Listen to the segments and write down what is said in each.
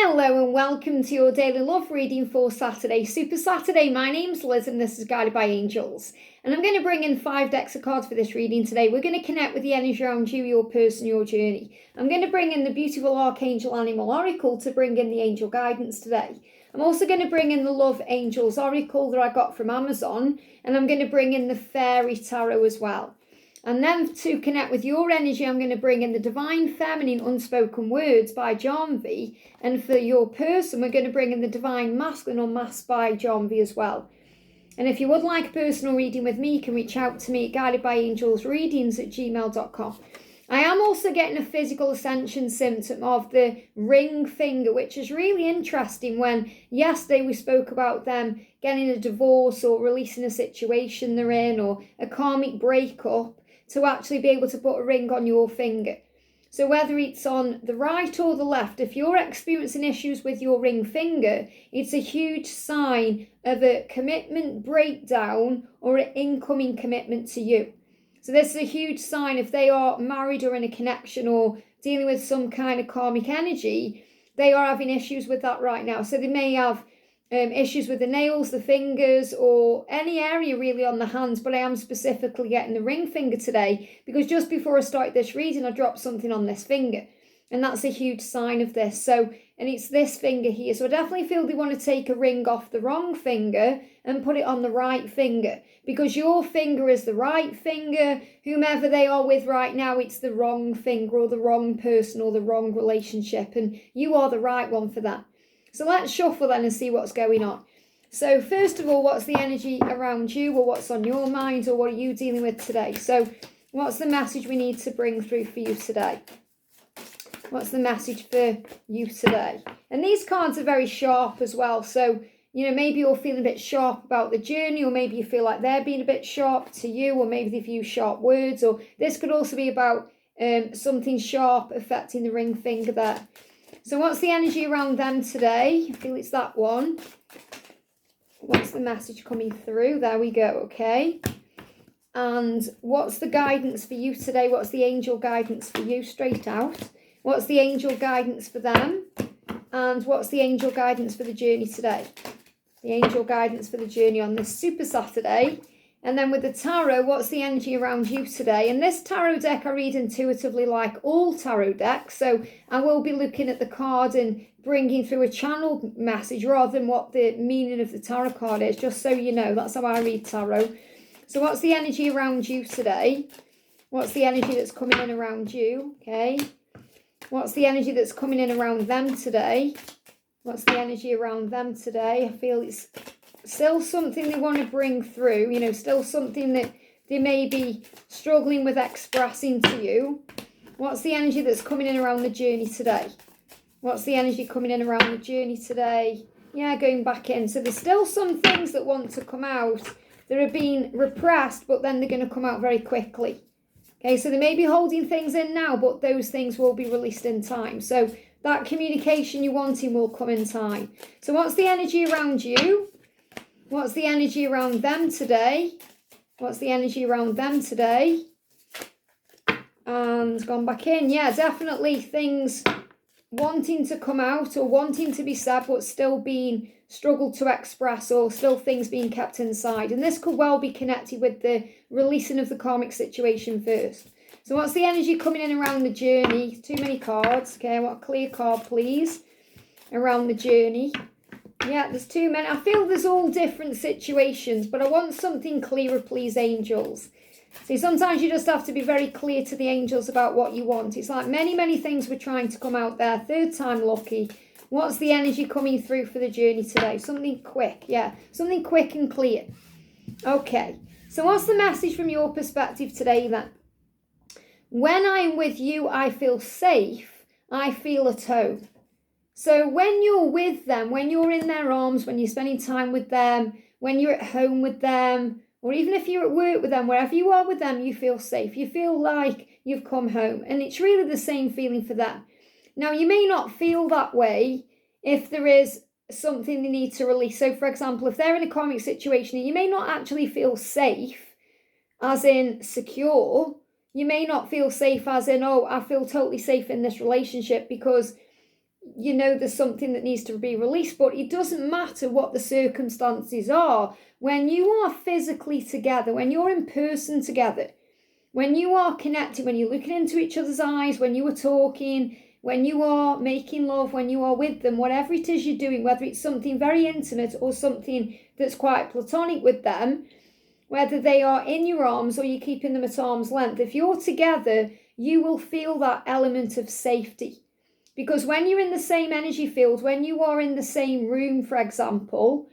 Hello and welcome to your daily love reading for Saturday, Super Saturday. My name's Liz and this is Guided by Angels. And I'm going to bring in 5 decks of cards for this reading today. We're going to connect with the energy around you, your person, your journey. I'm going to bring in the beautiful Archangel Animal Oracle to bring in the angel guidance today. I'm also going to bring in the Love Angels Oracle that I got from Amazon. And I'm going to bring in the Fairy Tarot as well. And then to connect with your energy, I'm going to bring in the Divine Feminine Unspoken Words by Janvi. And for your person, we're going to bring in the Divine Masculine Unmasked by Janvi as well. And if you would like a personal reading with me, you can reach out to me at guidedbyangelsreadings@gmail.com. I am also getting a physical ascension symptom of the ring finger, which is really interesting. When yesterday we spoke about them getting a divorce or releasing a situation they're in or a karmic breakup, to actually be able to put a ring on your finger. So whether it's on the right or the left, if you're experiencing issues with your ring finger, it's a huge sign of a commitment breakdown or an incoming commitment to you. So this is a huge sign if they are married or in a connection or dealing with some kind of karmic energy, they are having issues with that right now. So they may have issues with the nails, the fingers, or any area really on the hands, but I am specifically getting the ring finger today because just before I started this reading, I dropped something on this finger, and that's a huge sign of this. So, and it's this finger here. So I definitely feel they want to take a ring off the wrong finger and put it on the right finger, because your finger is the right finger. Whomever they are with right now, it's the wrong finger or the wrong person or the wrong relationship, and you are the right one for that. So let's shuffle then and see what's going on. So first of all, what's the energy around you, or what's on your mind, or what are you dealing with today? So what's the message we need to bring through for you today? What's the message for you today? And these cards are very sharp as well. So, you know, maybe you're feeling a bit sharp about the journey, or maybe you feel like they're being a bit sharp to you, or maybe they've used sharp words, or this could also be about something sharp affecting the ring finger there. So what's the energy around them today? I feel it's that one. What's the message coming through? There we go, okay. And what's the guidance for you today? What's the angel guidance for you straight out? What's the angel guidance for them? And what's the angel guidance for the journey today? The angel guidance for the journey on this Super Saturday. And then with the tarot, what's the energy around you today? And this tarot deck I read intuitively like all tarot decks. So I will be looking at the card and bringing through a channeled message rather than what the meaning of the tarot card is, just so you know. That's how I read tarot. So what's the energy around you today? What's the energy that's coming in around you? Okay. What's the energy that's coming in around them today? What's the energy around them today? I feel it's still something they want to bring through, you know, still something that they may be struggling with expressing to you. What's the energy that's coming in around the journey today? What's the energy coming in around the journey today? Yeah, going back in. So there's still some things that want to come out that are being repressed, but then they're going to come out very quickly. Okay, so they may be holding things in now, but those things will be released in time. So that communication you're wanting will come in time. So what's the energy around you? What's the energy around them today? What's the energy around them today? And gone back in. Yeah, definitely things wanting to come out or wanting to be said, but still being struggled to express, or still things being kept inside. And this could well be connected with the releasing of the karmic situation first. So what's the energy coming in around the journey? Too many cards. Okay, I want a clear card, please, around the journey. Yeah, there's too many. I feel there's all different situations, but I want something clearer, please, angels. See, sometimes you just have to be very clear to the angels about what you want. It's like many, many things were trying to come out there. Third time lucky. What's the energy coming through for the journey today? Something quick, yeah. Something quick and clear. Okay, so what's the message from your perspective today then? When I'm with you, I feel safe. I feel at home. So when you're with them, when you're in their arms, when you're spending time with them, when you're at home with them, or even if you're at work with them, wherever you are with them, you feel safe. You feel like you've come home. And it's really the same feeling for them. Now, you may not feel that way if there is something they need to release. So, for example, if they're in a karmic situation, you may not actually feel safe, as in secure. You may not feel safe as in, oh, I feel totally safe in this relationship, because you know there's something that needs to be released, but it doesn't matter what the circumstances are. When you are physically together, when you're in person together, when you are connected, when you're looking into each other's eyes, when you are talking, when you are making love, when you are with them, whatever it is you're doing, whether it's something very intimate or something that's quite platonic with them, whether they are in your arms or you're keeping them at arm's length, if you're together, you will feel that element of safety. Because when you're in the same energy field, when you are in the same room, for example,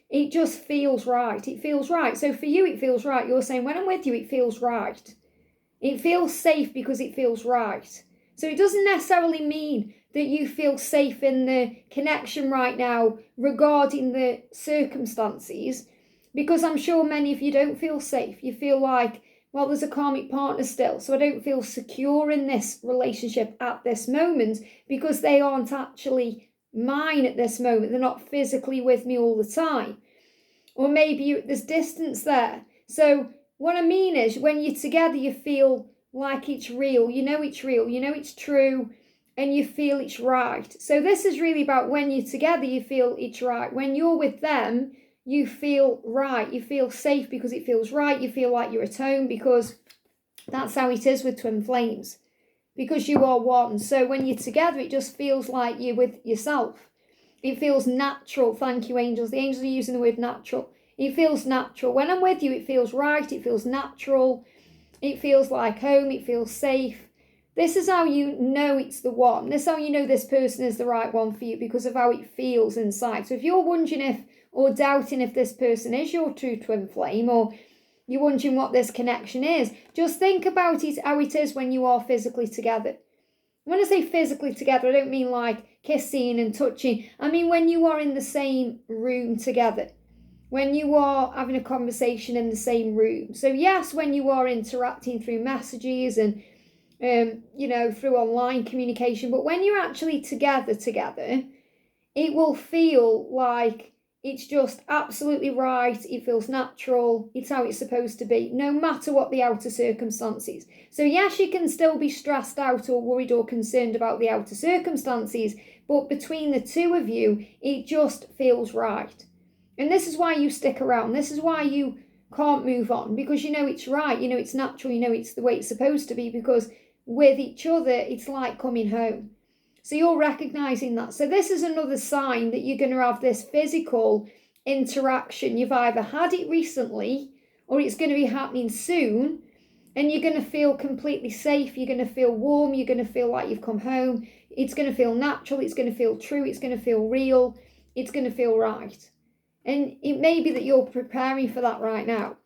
it just feels right. It feels right. So for you, it feels right. You're saying, when I'm with you, it feels right. It feels safe because it feels right. So it doesn't necessarily mean that you feel safe in the connection right now regarding the circumstances, because I'm sure many of you don't feel safe. You feel like, well, there's a karmic partner still, so I don't feel secure in this relationship at this moment because they aren't actually mine at this moment. They're not physically with me all the time. Or maybe there's distance there. So what I mean is, when you're together, you feel like it's real. You know it's real. You know it's true. And you feel it's right. So this is really about when you're together, you feel it's right. When you're with them, you feel right. You feel safe because it feels right. You feel like you're at home because that's how it is with twin flames. Because you are one. So when you're together, it just feels like you're with yourself. It feels natural. Thank you, angels. The angels are using the word natural. It feels natural. When I'm with you, it feels right. It feels natural. It feels like home. It feels safe. This is how you know it's the one. This is how you know this person is the right one for you, because of how it feels inside. So if you're wondering if, or doubting if this person is your true twin flame, or you're wondering what this connection is, just think about it, how it is when you are physically together. When I say physically together, I don't mean like kissing and touching. I mean when you are in the same room together. When you are having a conversation in the same room. So yes, when you are interacting through messages and through online communication, but when you're actually together, it will feel like it's just absolutely right. It feels natural. It's how it's supposed to be, no matter what the outer circumstances. So yes, you can still be stressed out or worried or concerned about the outer circumstances, but between the two of you, it just feels right. And this is why you stick around. This is why you can't move on, because you know it's right. You know it's natural. You know it's the way it's supposed to be, because with each other, it's like coming home. So you're recognizing that. So this is another sign that you're going to have this physical interaction. You've either had it recently or it's going to be happening soon, and you're going to feel completely safe. You're going to feel warm. You're going to feel like you've come home. It's going to feel natural. It's going to feel true. It's going to feel real. It's going to feel right. And it may be that you're preparing for that right now.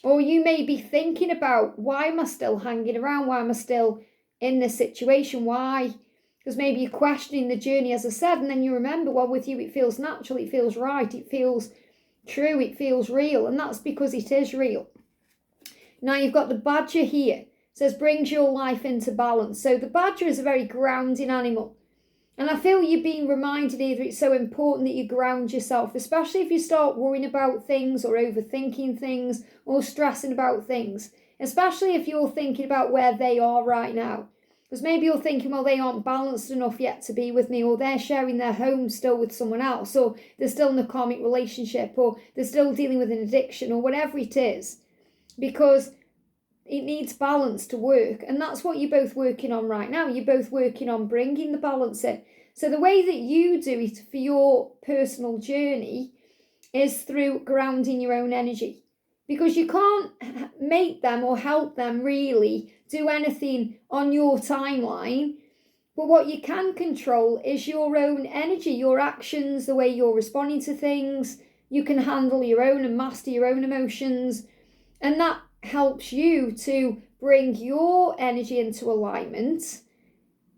Or you may be thinking about, why am I still hanging around? Why am I still in this situation? Why? Because maybe you're questioning the journey, as I said, and then you remember, well, with you, it feels natural, it feels right, it feels true, it feels real. And that's because it is real. Now you've got the badger here. It says, brings your life into balance. So the badger is a very grounding animal. And I feel you're being reminded here that it's so important that you ground yourself, especially if you start worrying about things or overthinking things or stressing about things, especially if you're thinking about where they are right now. Because maybe you're thinking, well, they aren't balanced enough yet to be with me, or they're sharing their home still with someone else, or they're still in a karmic relationship, or they're still dealing with an addiction, or whatever it is. Because it needs balance to work. And that's what you're both working on right now. You're both working on bringing the balance in. So the way that you do it for your personal journey is through grounding your own energy. Because you can't make them or help them really do anything on your timeline. But what you can control is your own energy, your actions, the way you're responding to things. You can handle your own and master your own emotions. And that helps you to bring your energy into alignment,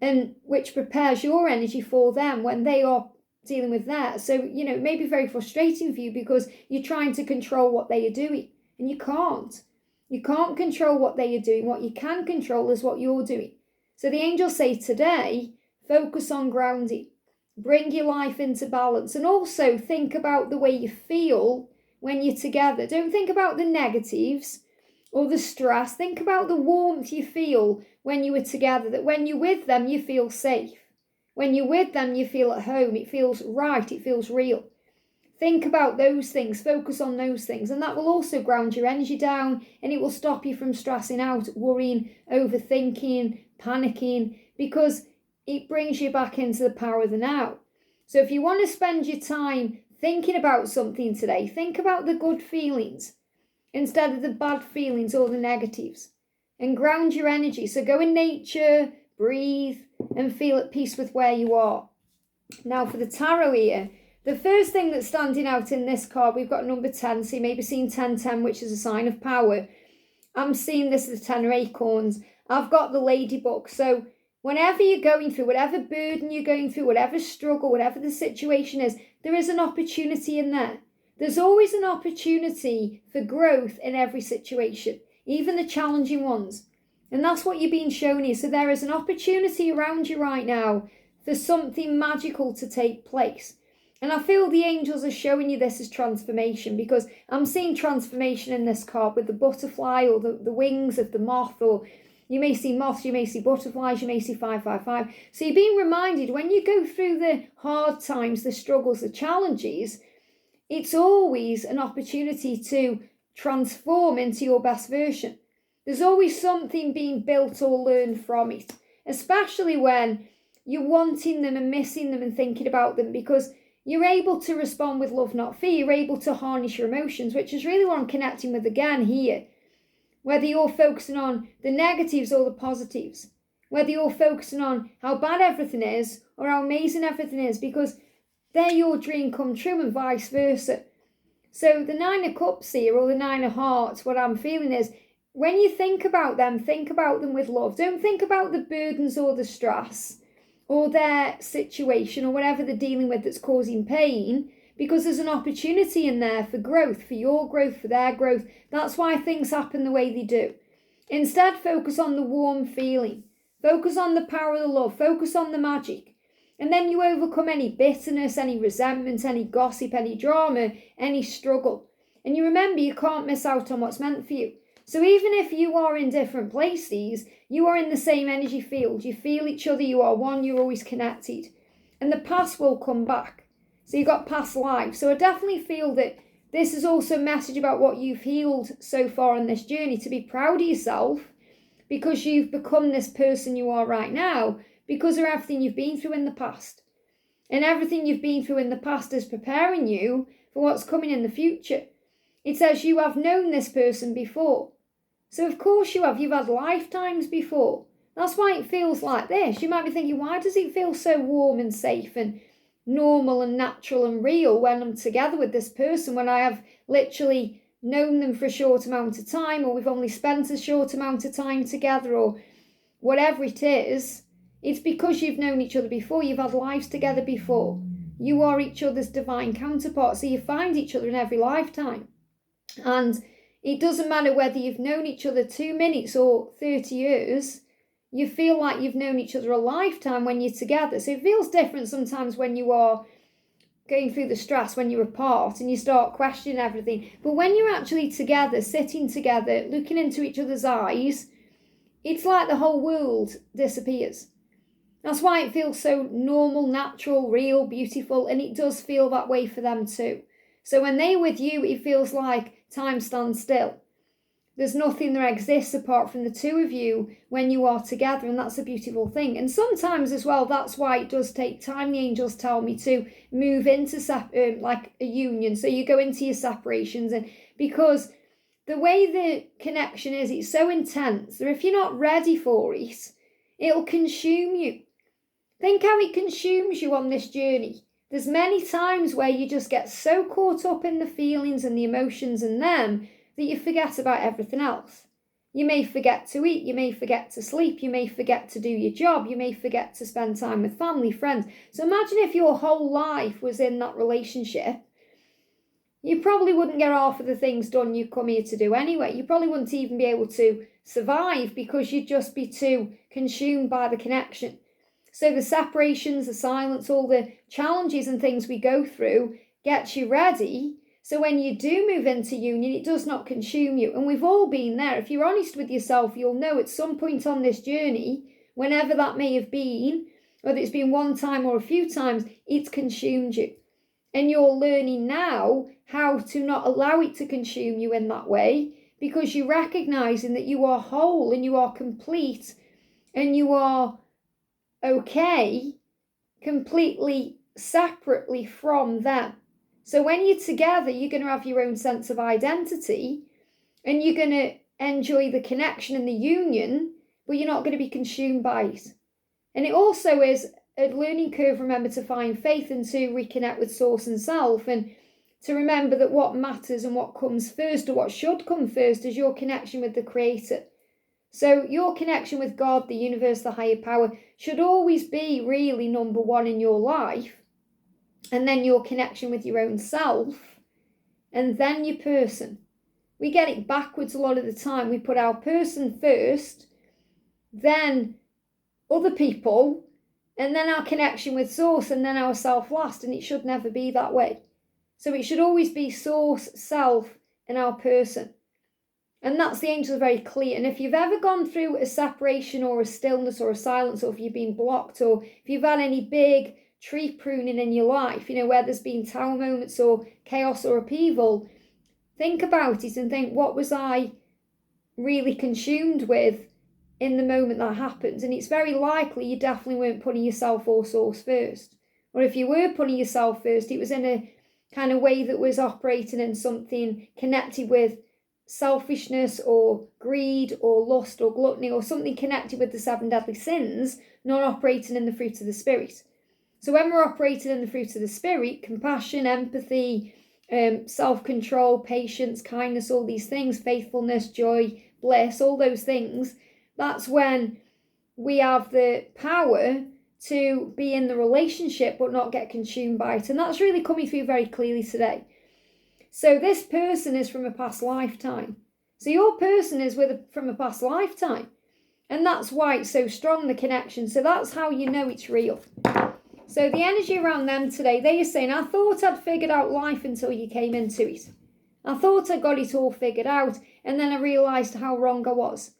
and which prepares your energy for them when they are dealing with that. So, it may be very frustrating for you because you're trying to control what they are doing, and you can't. You can't control what they are doing. What you can control is what you're doing. So the angels say today, focus on grounding. Bring your life into balance, and also think about the way you feel when you're together. Don't think about the negatives or the stress. Think about the warmth you feel when you are together, that when you're with them, you feel safe. When you're with them, you feel at home. It feels right. It feels real. Think about those things. Focus on those things. And that will also ground your energy down, and it will stop you from stressing out, worrying, overthinking, panicking, because it brings you back into the power of the now. So if you want to spend your time thinking about something today, think about the good feelings instead of the bad feelings or the negatives, and ground your energy. So go in nature, breathe, and feel at peace with where you are. Now for the tarot here, the first thing that's standing out in this card, we've got number 10. So you may be seeing 1010, which is a sign of power. I'm seeing this as the 10 of acorns. I've got the ladybug. So whenever you're going through, whatever burden you're going through, whatever struggle, whatever the situation is, there is an opportunity in there. There's always an opportunity for growth in every situation, even the challenging ones. And that's what you're being shown here. So there is an opportunity around you right now for something magical to take place. And I feel the angels are showing you this as transformation, because I'm seeing transformation in this card with the butterfly or the wings of the moth, or you may see moths, you may see butterflies, you may see 555. So you're being reminded when you go through the hard times, the struggles, the challenges, it's always an opportunity to transform into your best version. There's always something being built or learned from it, especially when you're wanting them and missing them and thinking about them, because you're able to respond with love, not fear. You're able to harness your emotions, which is really what I'm connecting with again here. Whether you're focusing on the negatives or the positives, whether you're focusing on how bad everything is or how amazing everything is, because they're your dream come true and vice versa. So the 9 of Cups here, or the 9 of Hearts, what I'm feeling is, when you think about them with love. Don't think about the burdens or the stress or their situation or whatever they're dealing with that's causing pain, because there's an opportunity in there for growth, for your growth, for their growth. That's why things happen the way they do. Instead, focus on the warm feeling. Focus on the power of the love. Focus on the magic. And then you overcome any bitterness, any resentment, any gossip, any drama, any struggle. And you remember, you can't miss out on what's meant for you. So even if you are in different places, you are in the same energy field. You feel each other, you are one, you're always connected. And the past will come back. So you've got past lives. So I definitely feel that this is also a message about what you've healed so far on this journey, to be proud of yourself because you've become this person you are right now because of everything you've been through in the past. And everything you've been through in the past is preparing you for what's coming in the future. It says you have known this person before. So of course you have. You've had lifetimes before. That's why it feels like this. You might be thinking, why does it feel so warm and safe and normal and natural and real when I'm together with this person, when I have literally known them for a short amount of time, or we've only spent a short amount of time together, or whatever it is? It's because you've known each other before. You've had lives together before. You are each other's divine counterparts. So you find each other in every lifetime. And it doesn't matter whether you've known each other 2 minutes or 30 years, you feel like you've known each other a lifetime when you're together. So it feels different sometimes when you are going through the stress, when you're apart and you start questioning everything. But when you're actually together, sitting together, looking into each other's eyes, it's like the whole world disappears. That's why it feels so normal, natural, real, beautiful, and it does feel that way for them too. So when they're with you, it feels like time stands still. There's nothing that exists apart from the two of you when you are together, and that's a beautiful thing. And sometimes as well, that's why it does take time. The angels tell me to move into like a union. So you go into your separations, and because the way the connection is, it's so intense that if you're not ready for it, it'll consume you. Think how it consumes you on this journey. There's many times where you just get so caught up in the feelings and the emotions and them that you forget about everything else. You may forget to eat, you may forget to sleep, you may forget to do your job, you may forget to spend time with family, friends. So imagine if your whole life was in that relationship. You probably wouldn't get half of the things done you come here to do anyway. You probably wouldn't even be able to survive because you'd just be too consumed by the connection. So the separations, the silence, all the challenges and things we go through gets you ready. So when you do move into union, it does not consume you. And we've all been there. If you're honest with yourself, you'll know at some point on this journey, whenever that may have been, whether it's been one time or a few times, it's consumed you. And you're learning now how to not allow it to consume you in that way, because you're recognizing that you are whole and you are complete and you are okay completely separately from them. So when you're together, you're going to have your own sense of identity and you're going to enjoy the connection and the union, but you're not going to be consumed by it. And it also is a learning curve, remember, to find faith and to reconnect with source and self, and to remember that what matters and what comes first, or what should come first, is your connection with the Creator. So your connection with God, the universe, the higher power, should always be really number one in your life. And then your connection with your own self, and then your person. We get it backwards a lot of the time. We put our person first, then other people, and then our connection with source, and then our self last. And it should never be that way. So it should always be source, self, and our person. And that's the angels very clear. And if you've ever gone through a separation or a stillness or a silence, or if you've been blocked, or if you've had any big tree pruning in your life, where there's been tower moments or chaos or upheaval, think about it and think, what was I really consumed with in the moment that happened? And it's very likely you definitely weren't putting yourself or source first. Or if you were putting yourself first, it was in a kind of way that was operating in something connected with selfishness or greed or lust or gluttony, or something connected with the 7 deadly sins, not operating in the fruit of the Spirit. So when we're operating in the fruit of the Spirit, compassion, empathy, self-control, patience, kindness, all these things, faithfulness, joy, bliss, all those things, that's when we have the power to be in the relationship but not get consumed by it. And that's really coming through very clearly today. So this person is from a past lifetime. So your person is from a past lifetime. And that's why it's so strong, the connection. So that's how you know it's real. So the energy around them today, they are saying, I thought I'd figured out life until you came into it. I thought I got it all figured out, and then I realised how wrong I was.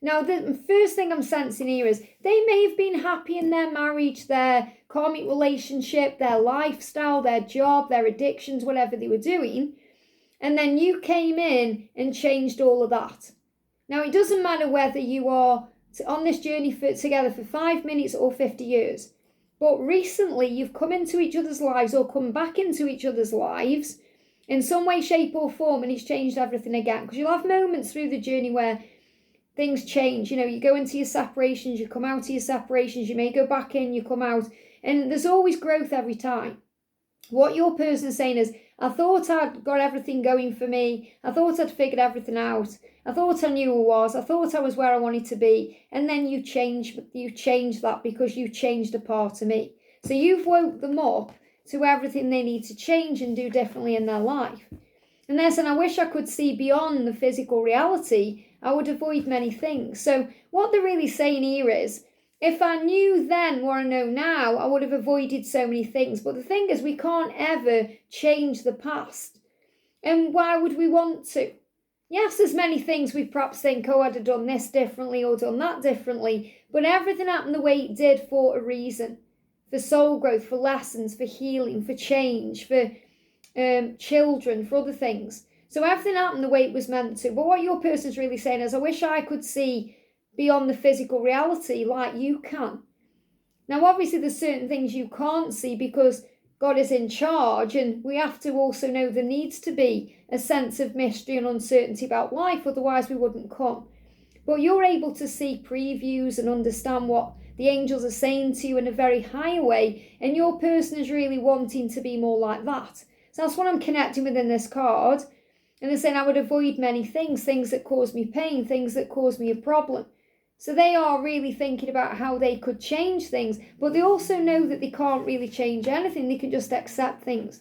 Now, the first thing I'm sensing here is they may have been happy in their marriage, their karmic relationship, their lifestyle, their job, their addictions, whatever they were doing, and then you came in and changed all of that. Now, it doesn't matter whether you are on this journey together for 5 minutes or 50 years. But recently you've come into each other's lives, or come back into each other's lives in some way, shape or form, and it's changed everything again. Because you'll have moments through the journey where things change. You go into your separations, you come out of your separations, you may go back in, you come out. And there's always growth every time. What your person's saying is, I thought I'd got everything going for me. I thought I'd figured everything out. I thought I knew who I was. I thought I was where I wanted to be. And then you changed that because you changed a part of me. So you've woke them up to everything they need to change and do differently in their life. And they're saying, I wish I could see beyond the physical reality. I would avoid many things. So what they're really saying here is, if I knew then what I know now, I would have avoided so many things. But the thing is, we can't ever change the past. And why would we want to? Yes, there's many things we perhaps think, oh, I'd have done this differently or done that differently. But everything happened the way it did for a reason. For soul growth, for lessons, for healing, for change, for children, for other things. So everything happened the way it was meant to. But what your person's really saying is, I wish I could see beyond the physical reality like you can. Now, obviously, there's certain things you can't see because God is in charge, and we have to also know there needs to be a sense of mystery and uncertainty about life, otherwise we wouldn't come. But you're able to see previews and understand what the angels are saying to you in a very higher way, and your person is really wanting to be more like that. So that's what I'm connecting with in this card. And they're saying I would avoid many things that cause me pain, things that cause me a problem. So they are really thinking about how they could change things, but they also know that they can't really change anything. They can just accept things.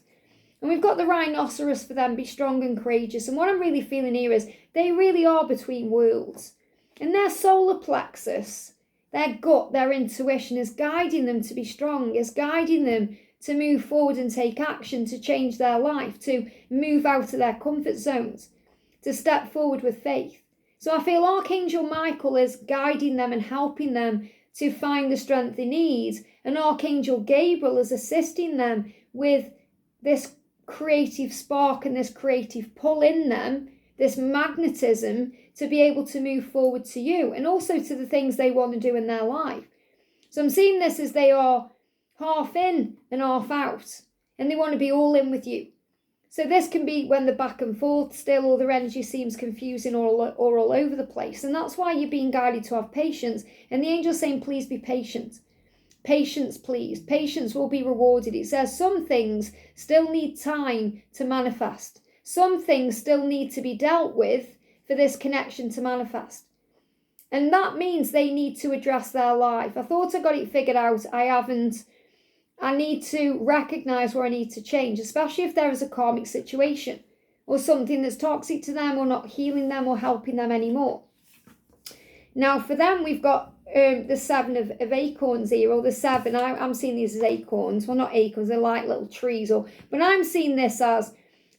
And we've got the rhinoceros for them, be strong and courageous. And what I'm really feeling here is they really are between worlds. And their solar plexus, their gut, their intuition is guiding them to be strong, is guiding them to move forward and take action, to change their life, to move out of their comfort zones, to step forward with faith. So I feel Archangel Michael is guiding them and helping them to find the strength they need. And Archangel Gabriel is assisting them with this creative spark and this creative pull in them, this magnetism to be able to move forward to you and also to the things they want to do in their life. So I'm seeing this as they are half in and half out, and they want to be all in with you. So this can be when they're back and forth still, or their energy seems confusing or all over the place. And that's why you're being guided to have patience. And the angel's saying, please be patient. Patience, please. Patience will be rewarded. It says some things still need time to manifest. Some things still need to be dealt with for this connection to manifest. And that means they need to address their life. I thought I got it figured out. I haven't. I need to recognize where I need to change, especially if there is a karmic situation or something that's toxic to them or not healing them or helping them anymore. Now, for them, we've got the 7 of acorns here, or the 7. I'm seeing these as acorns. Well, not acorns, they're like little trees. But I'm seeing this as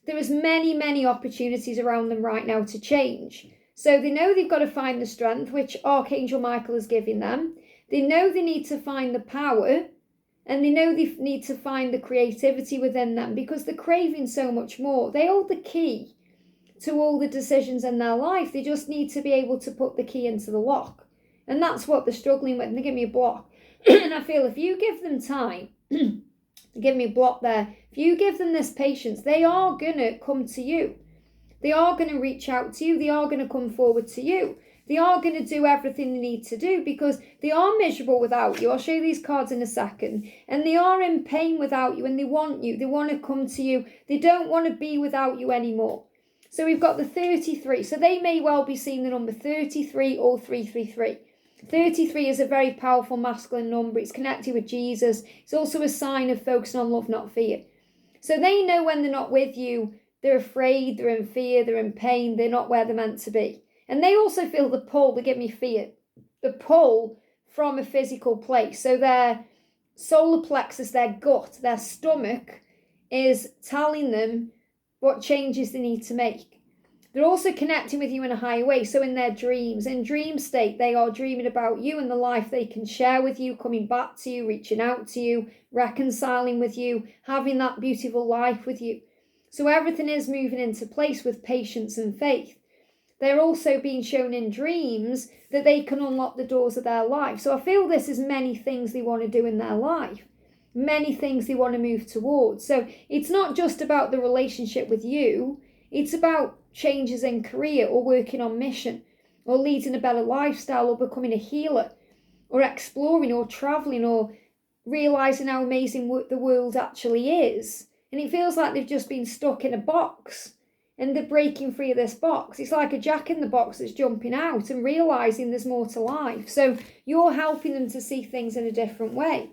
there is many, many opportunities around them right now to change. So they know they've got to find the strength, which Archangel Michael is giving them. They know they need to find the power. And they know they need to find the creativity within them because they're craving so much more. They hold the key to all the decisions in their life. They just need to be able to put the key into the lock. And that's what they're struggling with. And they give me a block. And I feel if you give them time, give me a block there. If you give them this patience, they are going to come to you. They are going to reach out to you. They are going to come forward to you. They are going to do everything they need to do because they are miserable without you. I'll show you these cards in a second. And they are in pain without you and they want you. They want to come to you. They don't want to be without you anymore. So we've got the 33. So they may well be seeing the number 33 or 333. 33 is a very powerful masculine number. It's connected with Jesus. It's also a sign of focusing on love, not fear. So they know when they're not with you, they're afraid, they're in fear, they're in pain, they're not where they're meant to be. And they also feel the pull, they give me fear, the pull from a physical place. So their solar plexus, their gut, their stomach is telling them what changes they need to make. They're also connecting with you in a higher way. So in their dreams, in dream state, they are dreaming about you and the life they can share with you, coming back to you, reaching out to you, reconciling with you, having that beautiful life with you. So everything is moving into place with patience and faith. They're also being shown in dreams that they can unlock the doors of their life. So I feel this is many things they want to do in their life. Many things they want to move towards. So it's not just about the relationship with you. It's about changes in career or working on mission or leading a better lifestyle or becoming a healer or exploring or traveling or realizing how amazing the world actually is. And it feels like they've just been stuck in a box. And they're breaking free of this box. It's like a jack in the box that's jumping out and realising there's more to life. So you're helping them to see things in a different way.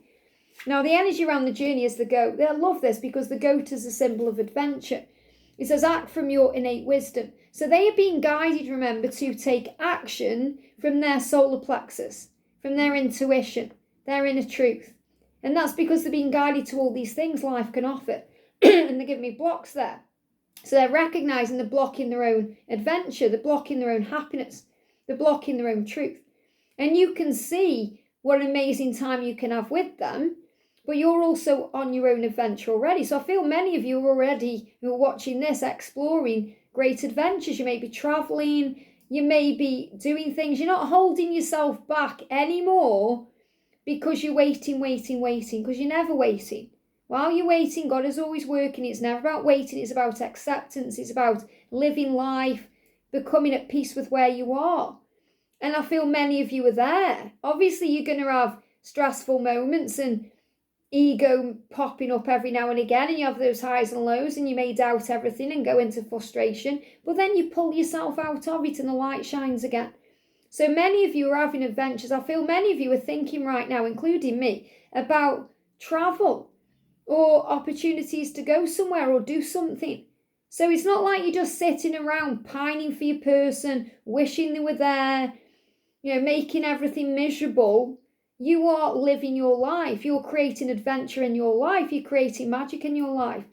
Now, the energy around the journey is the goat. They love this because the goat is a symbol of adventure. It says, act from your innate wisdom. So they are being guided, remember, to take action from their solar plexus, from their intuition, their inner truth. And that's because they're being guided to all these things life can offer. And they give me blocks there. So they're recognising they're blocking their own adventure, they're blocking their own happiness, they're blocking their own truth. And you can see what an amazing time you can have with them, but you're also on your own adventure already. So I feel many of you are already, who are watching this, exploring great adventures. You may be travelling, you may be doing things. You're not holding yourself back anymore because you're waiting, because you're never waiting. While you're waiting, God is always working. It's never about waiting. It's about acceptance. It's about living life, becoming at peace with where you are. And I feel many of you are there. Obviously, you're going to have stressful moments and ego popping up every now and again. And you have those highs and lows and you may doubt everything and go into frustration. But then you pull yourself out of it and the light shines again. So many of you are having adventures. I feel many of you are thinking right now, including me, about travel. Or opportunities to go somewhere or do something. So it's not like you're just sitting around pining for your person, wishing they were there, making everything miserable. You are living your life. You're creating adventure in your life. You're creating magic in your life.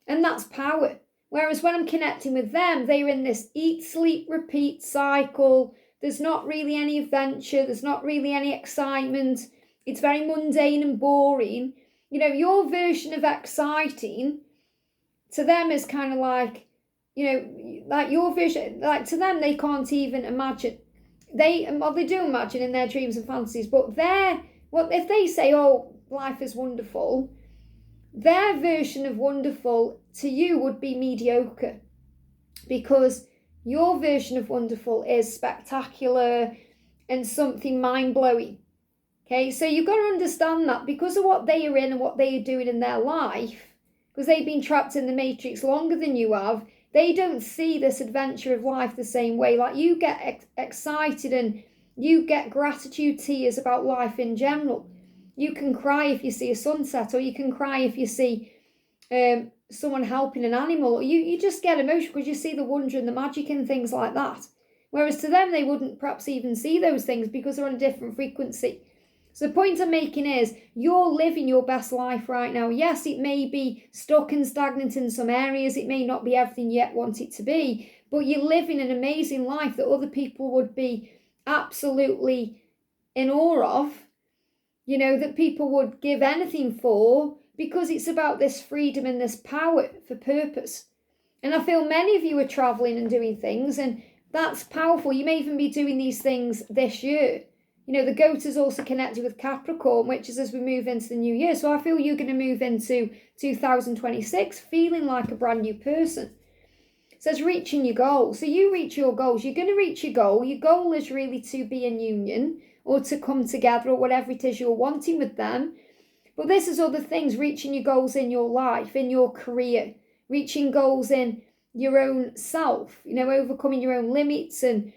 And that's power. Whereas when I'm connecting with them, they're in this eat, sleep, repeat cycle, There's not really any adventure. There's not really any excitement. It's very mundane and boring. You know, your version of exciting to them is kind of like, you know, like your vision, like to them, they can't even imagine. They do imagine in their dreams and fantasies, but if they say, oh, life is wonderful, their version of wonderful to you would be mediocre, because your version of wonderful is spectacular and something mind-blowing. Okay, so you've got to understand that because of what they are in and what they are doing in their life, because they've been trapped in the matrix longer than you have, they don't see this adventure of life the same way. Like you get excited and you get gratitude tears about life in general. You can cry if you see a sunset, or you can cry if you see someone helping an animal, or you just get emotional because you see the wonder and the magic and things like that. Whereas to them, they wouldn't perhaps even see those things because they're on a different frequency. So the point I'm making is you're living your best life right now. Yes, it may be stuck and stagnant in some areas. It may not be everything you yet want it to be, but you're living an amazing life that other people would be absolutely in awe of, you know, that people would give anything for, because it's about this freedom and this power for purpose. And I feel many of you are traveling and doing things, and that's powerful. You may even be doing these things this year. You know, the goat is also connected with Capricorn, which is as we move into the new year. So I feel you're going to move into 2026 feeling like a brand new person. It says reaching your goal. So you reach your goals. You're going to reach your goal. Your goal is really to be in union or to come together or whatever it is you're wanting with them. But this is other things, reaching your goals in your life, in your career, reaching goals in your own self, you know, overcoming your own limits. And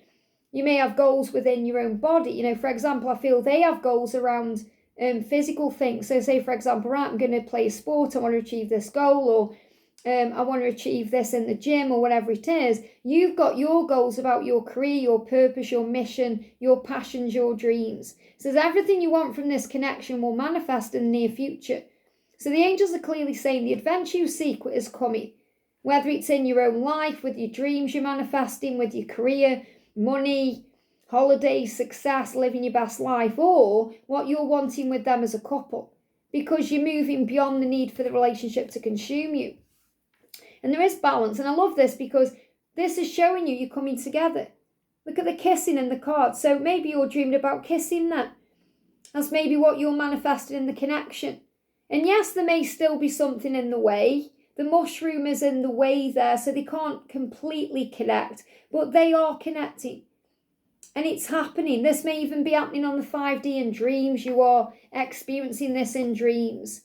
you may have goals within your own body. You know, for example, I feel they have goals around physical things. So say, for example, right, I'm going to play a sport. I want to achieve this goal, or I want to achieve this in the gym, or whatever it is. You've got your goals about your career, your purpose, your mission, your passions, your dreams. So everything you want from this connection will manifest in the near future. So the angels are clearly saying the adventure you seek is coming. Whether it's in your own life, with your dreams you're manifesting, with your career, money, holidays, success, living your best life, or what you're wanting with them as a couple, because you're moving beyond the need for the relationship to consume you. And there is balance, and I love this because this is showing you you're coming together. Look at the kissing in the card. So maybe you're dreaming about kissing then. That's maybe what you're manifesting in the connection. And yes, there may still be something in the way. The mushroom is in the way there, so they can't completely connect, but they are connecting. And it's happening. This may even be happening on the 5D in dreams. You are experiencing this in dreams.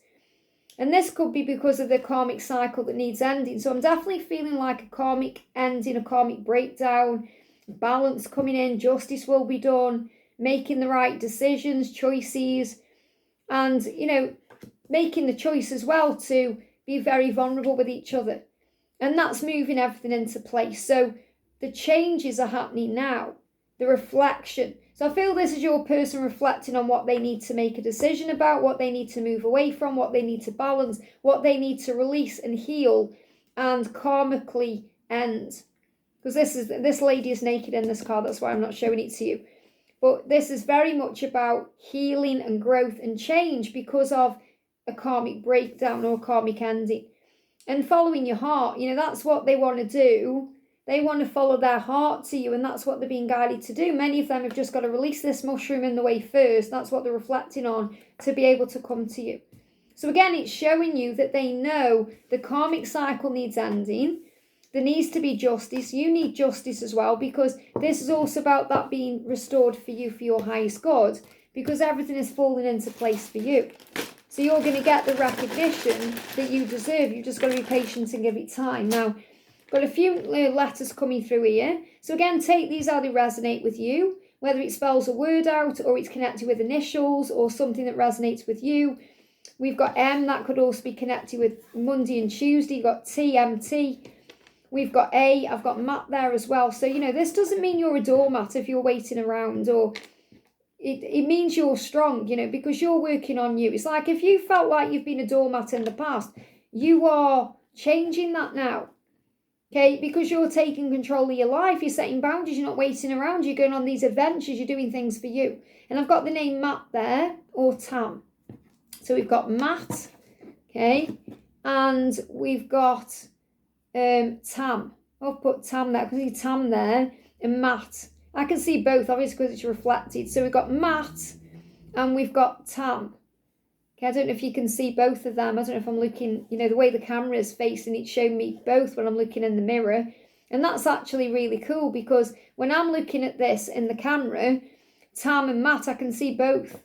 And this could be because of the karmic cycle that needs ending. So I'm definitely feeling like a karmic ending, a karmic breakdown, balance coming in, justice will be done, making the right decisions, choices, and, you know, making the choice as well to be very vulnerable with each other. And that's moving everything into place. So the changes are happening now, the reflection. So I feel this is your person reflecting on what they need to make a decision about, what they need to move away from, what they need to balance, what they need to release and heal and karmically end. Because this lady is naked in this card, that's why I'm not showing it to you. But this is very much about healing and growth and change because of a karmic breakdown or a karmic ending. And following your heart, you know, that's what they want to do. They want to follow their heart to you, and that's what they're being guided to do. Many of them have just got to release this mushroom in the way first. That's what they're reflecting on to be able to come to you. So again, it's showing you that they know the karmic cycle needs ending. There needs to be justice. You need justice as well, because this is also about that being restored for you, for your highest good, because everything is falling into place for you. So you're going to get the recognition that you deserve. You've just got to be patient and give it time. Now, got a few letters coming through here. So again, take these how they resonate with you, whether it spells a word out or it's connected with initials or something that resonates with you. We've got M, that could also be connected with Monday and Tuesday. You've got T, MT. We've got A, I've got Mat there as well. So, you know, this doesn't mean you're a doormat if you're waiting around, or it means you're strong, you know, because you're working on you. It's like if you felt like you've been a doormat in the past, you are changing that now. Okay, because you're taking control of your life, you're setting boundaries, you're not waiting around, you're going on these adventures, you're doing things for you. And I've got the name Matt there, or Tam. So we've got Matt, okay, and we've got Tam. I'll put Tam there. I can see Tam there and Matt. I can see both, obviously, because it's reflected. So we've got Matt and we've got Tam. Okay, I don't know if you can see both of them. I don't know if I'm looking, the way the camera is facing, it's showing me both when I'm looking in the mirror. And that's actually really cool because when I'm looking at this in the camera, Tam and Matt, I can see both.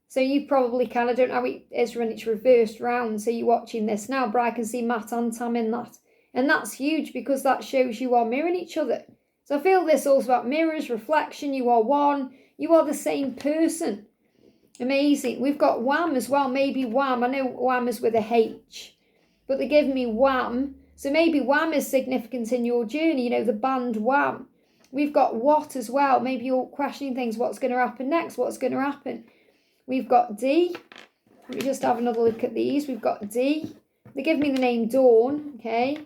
So you probably can. I don't know how it is when it's reversed round. So you're watching this now, but I can see Matt and Tam in that. And that's huge because that shows you are mirroring each other. So I feel this also about mirrors, reflection. You are one. You are the same person. Amazing. We've got Wham as well. Maybe Wham. I know Wham is with a H, but they give me Wham. So maybe Wham is significant in your journey. The band Wham. We've got What as well. Maybe you're questioning things. What's going to happen next? What's going to happen? We've got D. Let me just have another look at these. We've got D. They give me the name Dawn, okay?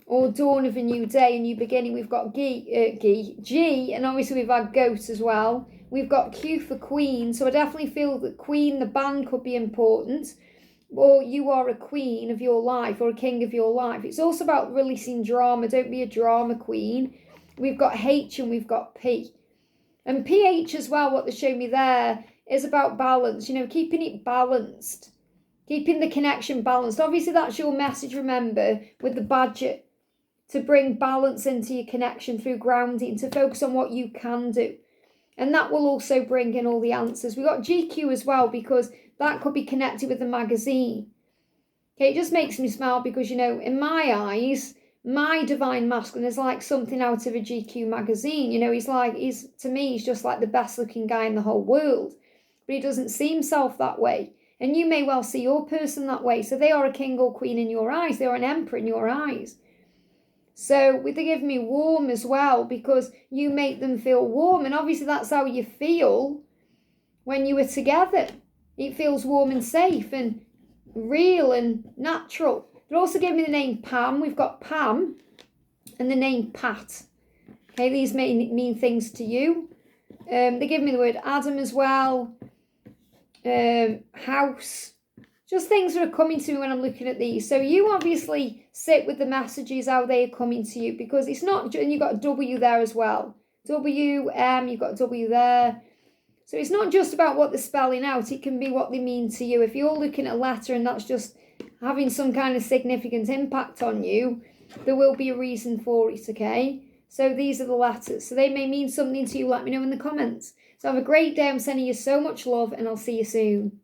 Or Dawn of a New Day, a new beginning. We've got G, and obviously we've had Goat as well. We've got Q for Queen, so I definitely feel that Queen, the band, could be important. Or you are a queen of your life or a king of your life. It's also about releasing drama. Don't be a drama queen. We've got H and we've got P. And PH as well, what they show me there, is about balance. Keeping it balanced. Keeping the connection balanced. Obviously, that's your message, remember, with the badger. To bring balance into your connection through grounding. To focus on what you can do. And that will also bring in all the answers. We've got GQ as well because that could be connected with the magazine. Okay, it just makes me smile because, in my eyes, my divine masculine is like something out of a GQ magazine. To me, he's just like the best looking guy in the whole world. But he doesn't see himself that way. And you may well see your person that way. So they are a king or queen in your eyes. They are an emperor in your eyes. So they give me warm as well because you make them feel warm. And obviously that's how you feel when you are together. It feels warm and safe and real and natural. They also give me the name Pam. We've got Pam and the name Pat. Okay, these may mean things to you. They give me the word Adam as well. House. Just things that are coming to me when I'm looking at these. So you obviously sit with the messages, how they are coming to you, because it's not, and you've got a W there as well. W, M, you've got a W there. So it's not just about what they're spelling out. It can be what they mean to you. If you're looking at a letter and that's just having some kind of significant impact on you, there will be a reason for it, okay? So these are the letters. So they may mean something to you. Let me know in the comments. So have a great day. I'm sending you so much love and I'll see you soon.